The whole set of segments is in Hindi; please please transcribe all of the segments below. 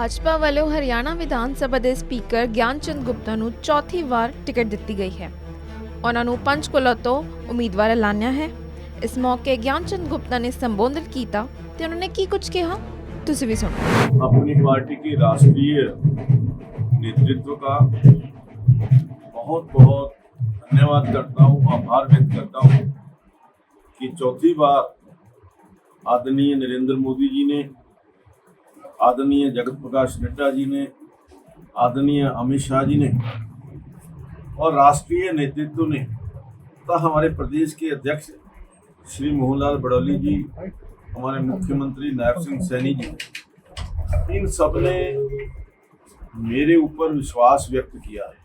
ਭਾਜਪਾ ਵੱਲੋਂ ਹਰਿਆਣਾ ਵਿਧਾਨ ਸਭਾ ਦੇ ਸਪੀਕਰ ਗਿਆਨਚੰਦ ਗੁਪਤਾ ਨੂੰ ਚੌਥੀ ਵਾਰ ਟਿਕਟ ਦਿੱਤੀ ਗਈ ਹੈ। ਉਹਨਾਂ ਨੂੰ ਪੰਚਕੂਲਾ ਤੋਂ ਉਮੀਦਵਾਰ ਐਲਾਨਿਆ ਹੈ। ਇਸ ਮੌਕੇ ਗਿਆਨਚੰਦ गुप्ता ने संबोधित किया तो उन्होंने की कुछ कहा, तुसी भी सुनो। अपनी पार्टी के राष्ट्रीय नेतृत्व का बहुत बहुत धन्यवाद करता हूँ, आभार व्यक्त करता हूँ कि चौथी बार आदरणीय नरेंद्र मोदी जी ने, आदरणीय जगत प्रकाश नड्डा जी ने, आदरणीय अमित शाह जी ने और राष्ट्रीय नेतृत्व ने तथा हमारे प्रदेश के अध्यक्ष श्री मोहनलाल बड़ौली जी, हमारे मुख्यमंत्री नायब सिंह सैनी जी, इन सब ने मेरे ऊपर विश्वास व्यक्त किया है।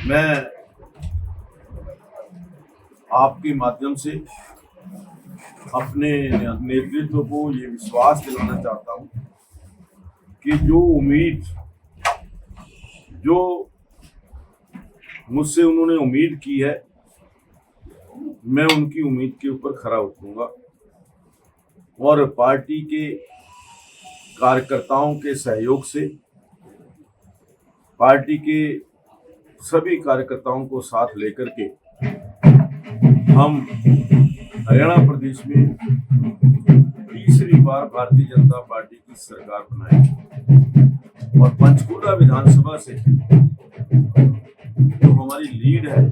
मैं आपके माध्यम से अपने नेतृत्व को ये विश्वास दिलाना चाहता हूँ कि जो उम्मीद जो मुझसे उन्होंने उम्मीद की है, मैं उनकी उम्मीद के ऊपर खरा उतरूंगा और पार्टी के कार्यकर्ताओं के सहयोग से, पार्टी के सभी कार्यकर्ताओं को साथ लेकर के हम हरियाणा प्रदेश में तीसरी बार भारतीय जनता पार्टी की सरकार बनाएंगे और पंचकूला विधानसभा से जो हमारी लीड है,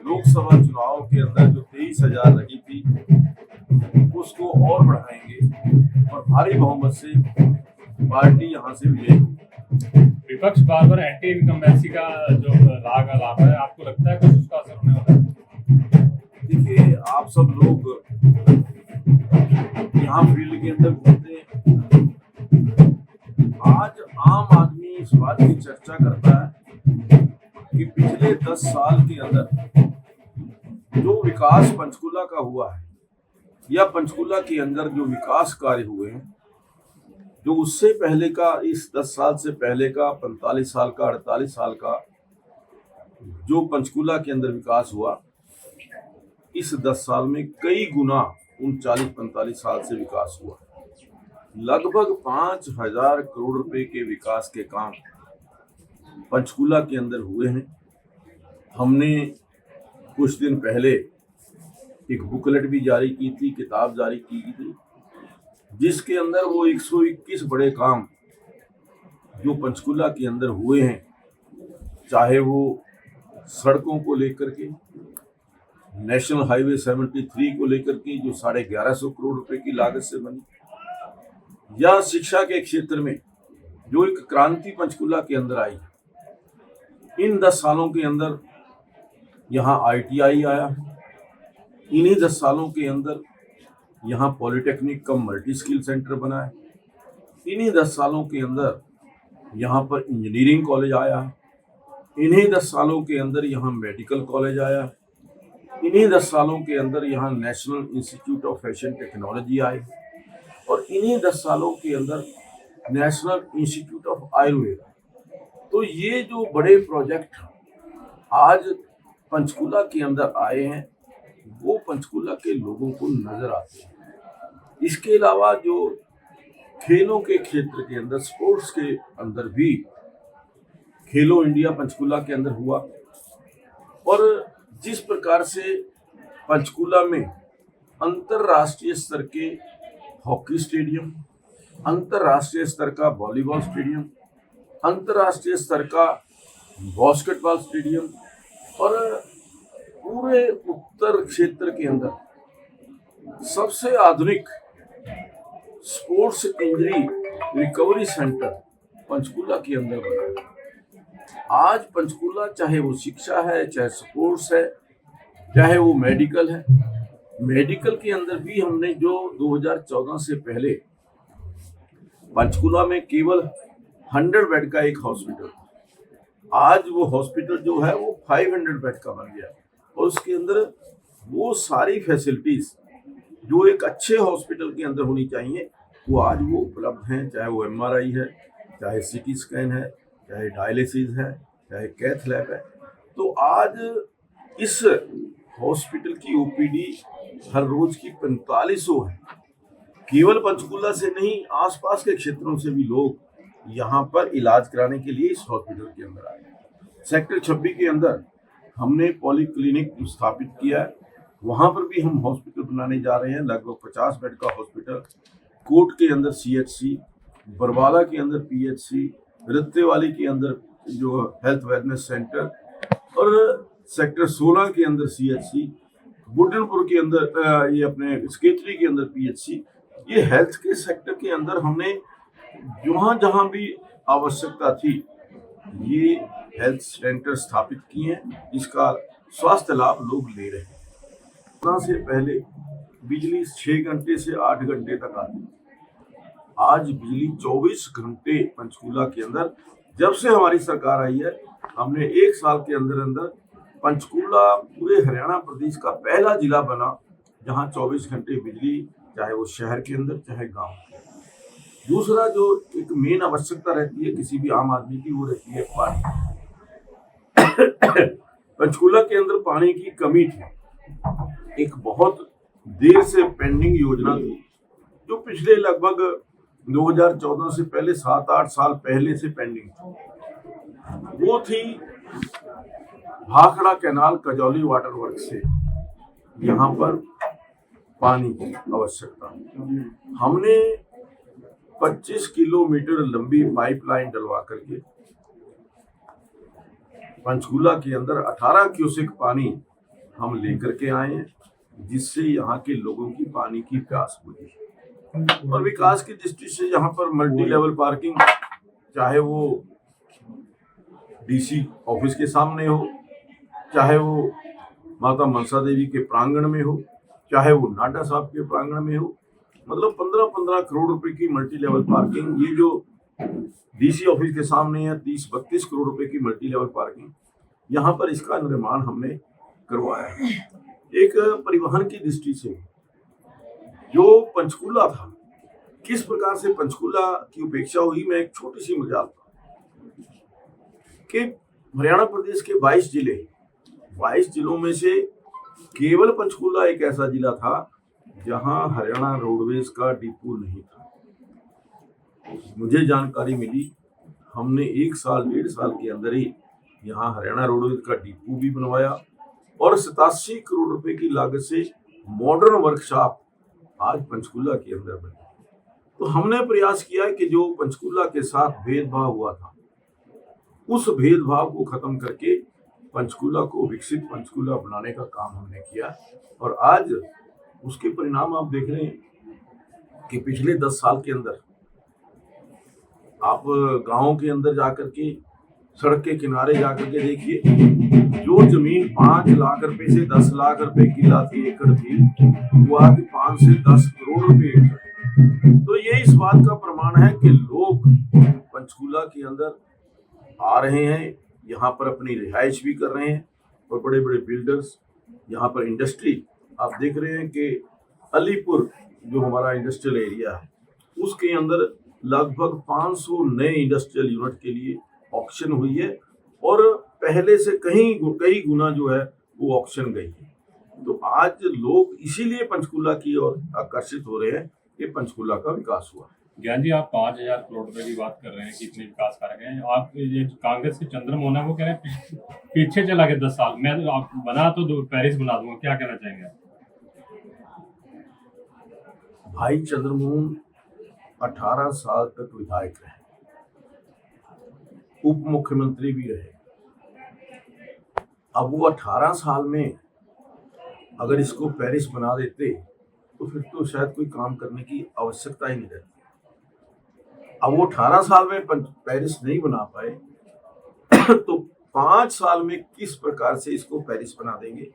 लोकसभा चुनाव के अंदर जो 23,000 रही थी उसको और बढ़ाएंगे और भारी बहुमत से पार्टी यहाँ से विजयी होगी। विपक्ष बार बार एंटी इनकम्बेंसी का जो लाभ है, आपको लगता है कुछ उसका असर होने वाला है? देखिए, आप सब लोग यहाँ फील्ड के अंदर घूमते हैं, आज आम आदमी इस बात की चर्चा करता है कि पिछले 10 साल के अंदर जो विकास पंचकूला का हुआ है या पंचकूला के अंदर जो विकास कार्य हुए हैं, जो उससे पहले का, इस 10 साल से पहले का, 45 साल का, 48 साल का जो पंचकूला के अंदर विकास हुआ, इस 10 साल में कई गुना उन 40-45 साल से विकास हुआ। लगभग 5,000 करोड़ रुपए के विकास के काम पंचकूला के अंदर हुए हैं। हमने कुछ दिन पहले एक बुकलेट भी जारी की थी, किताब जारी की थी, जिसके अंदर वो 121 बड़े काम जो पंचकूला के अंदर हुए हैं, चाहे वो सड़कों को लेकर के, नेशनल हाईवे 73 को लेकर के जो 1150 करोड़ रुपए की लागत से बनी, या शिक्षा के क्षेत्र में जो एक क्रांति पंचकूला के अंदर आई। इन 10 सालों के अंदर यहाँ ITI आया, इन्हीं 10 सालों के अंदर यहाँ पॉलिटेक्निक कम मल्टी स्किल सेंटर बना है, इन्हीं 10 सालों के अंदर यहाँ पर इंजीनियरिंग कॉलेज आया, इन्हीं 10 सालों के अंदर यहाँ मेडिकल कॉलेज आया, इन्हीं 10 सालों के अंदर यहाँ national institute of fashion technology आए और इन्हीं 10 सालों के अंदर नेशनल इंस्टीट्यूट ऑफ आयुर्वेद। तो ये जो बड़े प्रोजेक्ट आज पंचकूला के अंदर आए हैं, वो पंचकूला के लोगों को नजर आते हैं। इसके अलावा जो खेलों के क्षेत्र के अंदर, स्पोर्ट्स के अंदर भी खेलो इंडिया पंचकूला के अंदर हुआ और जिस प्रकार से पंचकूला में अंतर्राष्ट्रीय स्तर के हॉकी स्टेडियम, अंतर्राष्ट्रीय स्तर का वॉलीबॉल स्टेडियम, अंतर्राष्ट्रीय स्तर का बास्केटबॉल स्टेडियम और पूरे उत्तर क्षेत्र के अंदर सबसे आधुनिक sports injury recovery centre Panchkula के अंदर बना। आज पंचकूला, चाहे वो शिक्षा है, चाहे स्पोर्ट्स है, चाहे वो मेडिकल है, मेडिकल के अंदर भी हमने जो 2014 से पहले पंचकूला में केवल 100 बेड का एक हॉस्पिटल था, आज वो हॉस्पिटल जो है वो 500 बेड का बन गया और उसके अंदर वो सारी फैसिलिटीज जो एक अच्छे हॉस्पिटल के अंदर होनी चाहिए वो आज वो उपलब्ध हैं। चाहे वो MRI है, चाहे CT स्कैन है, चाहे डायलिसिस है, चाहे कैथ लैब है। तो आज इस हॉस्पिटल की OPD हर रोज की 4500 है। केवल पंचकूला से नहीं, आसपास के क्षेत्रों से भी लोग यहाँ पर इलाज कराने के लिए इस हॉस्पिटल के अंदर आए। सेक्टर 26 के अंदर हमने पॉली क्लिनिक स्थापित किया है, वहाँ पर भी हम हॉस्पिटल बनाने जा रहे हैं। लगभग 50 बेड का हॉस्पिटल, कोट के अंदर CHC, बरवाला के अंदर PHC, रत्तेवाली के अंदर जो हेल्थ वेलनेस सेंटर और सेक्टर 16 के अंदर CHC, बुड्ढनपुर के अंदर ये अपने स्केतरी के अंदर PHC। ये हेल्थ के सेक्टर के अंदर हमने जहाँ जहाँ भी आवश्यकता थी ये हेल्थ सेंटर स्थापित किए हैं, जिसका स्वास्थ्य लाभ लोग ले रहे हैं। कोरोना से पहले बिजली 6 घंटे से 8 घंटे तक आती, आज बिजली 24 घंटे पंचकूला के अंदर। जब से हमारी सरकार आई है, हमने 1 साल के अंदर अंदर पंचकूला पूरे हरियाणा प्रदेश का पहला जिला बना जहां 24 घंटे बिजली, चाहे वो शहर के अंदर चाहे गांव। दूसरा जो एक मेन आवश्यकता रहती है किसी भी आम आदमी की, वो रहती है पानी। पंचकूला के अंदर पानी की कमी थी, एक बहुत देर से पेंडिंग योजना थी जो पिछले लगभग 2014 से पहले 7-8 साल पहले से पेंडिंग थी। वो थी भाखड़ा कैनाल कजौली वाटर वर्क से यहाँ पर पानी की आवश्यकता। हमने 25 किलोमीटर लंबी पाइपलाइन डलवा करके पंचकूला के अंदर 18 क्यूसेक पानी हम लेकर के आए हैं, जिससे यहाँ के लोगों की पानी की प्यास बुझी। और विकास की दृष्टि से यहाँ पर मल्टी लेवल पार्किंग, चाहे वो DC ऑफिस के सामने हो, चाहे वो माता मनसा देवी के प्रांगण में हो, चाहे वो नाडा साहब के प्रांगण में हो, मतलब 15-15 करोड़ रुपए की मल्टी लेवल पार्किंग। ये जो DC ऑफिस के सामने है 30-32 करोड़ रुपए की मल्टी लेवल पार्किंग, यहाँ पर इसका निर्माण हमने करवाया है। एक परिवहन की दृष्टि से जो पंचकूला था, किस प्रकार से पंचकूला की उपेक्षा हुई, मैं एक छोटी सी मजाल कि हरियाणा प्रदेश के 22 जिले, 22 जिलों में से केवल पंचकूला एक ऐसा जिला था जहां हरियाणा रोडवेज का डिपो नहीं था। मुझे जानकारी मिली, हमने 1 साल 1.5 साल के अंदर ही यहाँ हरियाणा रोडवेज का डिपो भी बनवाया और 87 करोड़ रुपए की लागत से मॉडर्न वर्कशॉप आज पंचकूला के अंदर बनी। तो हमने प्रयास किया है कि जो पंचकूला के साथ भेदभाव हुआ था, उस भेदभाव को खत्म करके पंचकूला को विकसित पंचकूला बनाने का काम हमने किया। और आज उसके परिणाम आप देख रहे हैं कि पिछले 10 साल के अंदर आप गांवों के अंदर जाकर के, सड़क के किनारे जाकर के देखिए, जो जमीन 5 लाख रुपए से 10 लाख रुपए किला थी, एकड़ थी, वो आज 5 से 10 करोड़ रुपए एकड़। तो ये इस बात का प्रमाण है कि लोग पंचकूला के अंदर आ रहे हैं, यहाँ पर अपनी रिहाइश भी कर रहे हैं और बड़े बड़े बिल्डर्स यहाँ पर इंडस्ट्री। आप देख रहे हैं कि अलीपुर जो हमारा इंडस्ट्रियल एरिया है, उसके अंदर लगभग 500 नए इंडस्ट्रियल यूनिट के लिए ऑक्शन हुई है और पहले से कई गुना जो है वो ऑक्शन गई है। तो आज लोग इसीलिए पंचकूला की ओर आकर्षित हो रहे हैं कि पंचकूला का विकास हुआ है। ज्ञान जी, आप 5000 करोड़ रुपए की बात कर रहे हैं कि इतने विकास कार्य हैं। आप ये कांग्रेस के चंद्रमोहन है, वो कह रहे हैं पीछे चला गया 10 साल, मैं आप बना तो पेरिस बना दूंगा, क्या कहना चाहेंगे आप? भाई चंद्रमोहन 18 साल तक विधायक रहे, उप मुख्यमंत्री भी रहे। अब वो 18 साल में अगर इसको पेरिस बना देते तो फिर तो शायद कोई काम करने की आवश्यकता ही नहीं रहती। अब वो 18 साल में पेरिस नहीं बना पाए तो 5 साल में किस प्रकार से इसको पेरिस बना देंगे,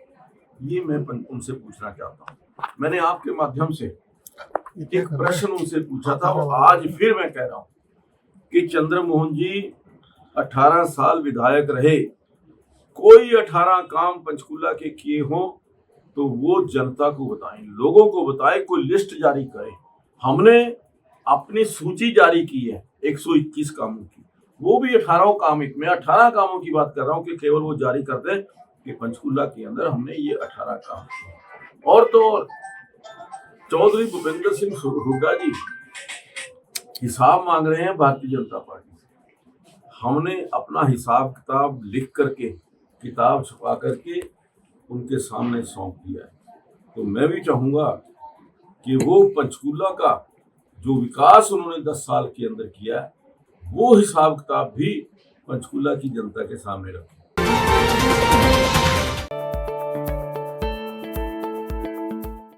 ये मैं उनसे पूछना चाहता हूँ। मैंने आपके माध्यम से एक प्रश्न उनसे पूछा था और आज फिर मैं कह रहा हूँ कि चंद्रमोहन जी 18 साल विधायक रहे, कोई 18 काम पंचकूला के किए हों तो वो जनता को बताएं, लोगों को बताएं, कोई लिस्ट जारी करें। हमने अपनी सूची जारी की है 121 कामों की, वो भी 18 काम। मैं 18 कामों की बात कर रहा हूँ कि केवल वो जारी कर दें कि पंचकूला के अंदर हमने ये 18 काम किए। और तो चौधरी भूपेंद्र सिंह हुड्डा जी हिसाब मांग रहे हैं भारतीय जनता पार्टी से। हमने अपना हिसाब किताब लिख करके, किताब छपा करके उनके सामने सौंप दिया है। तो मैं भी चाहूंगा कि वो पंचकूला का जो विकास उन्होंने 10 साल के अंदर किया है, वो हिसाब किताब भी पंचकूला की जनता के सामने रखें।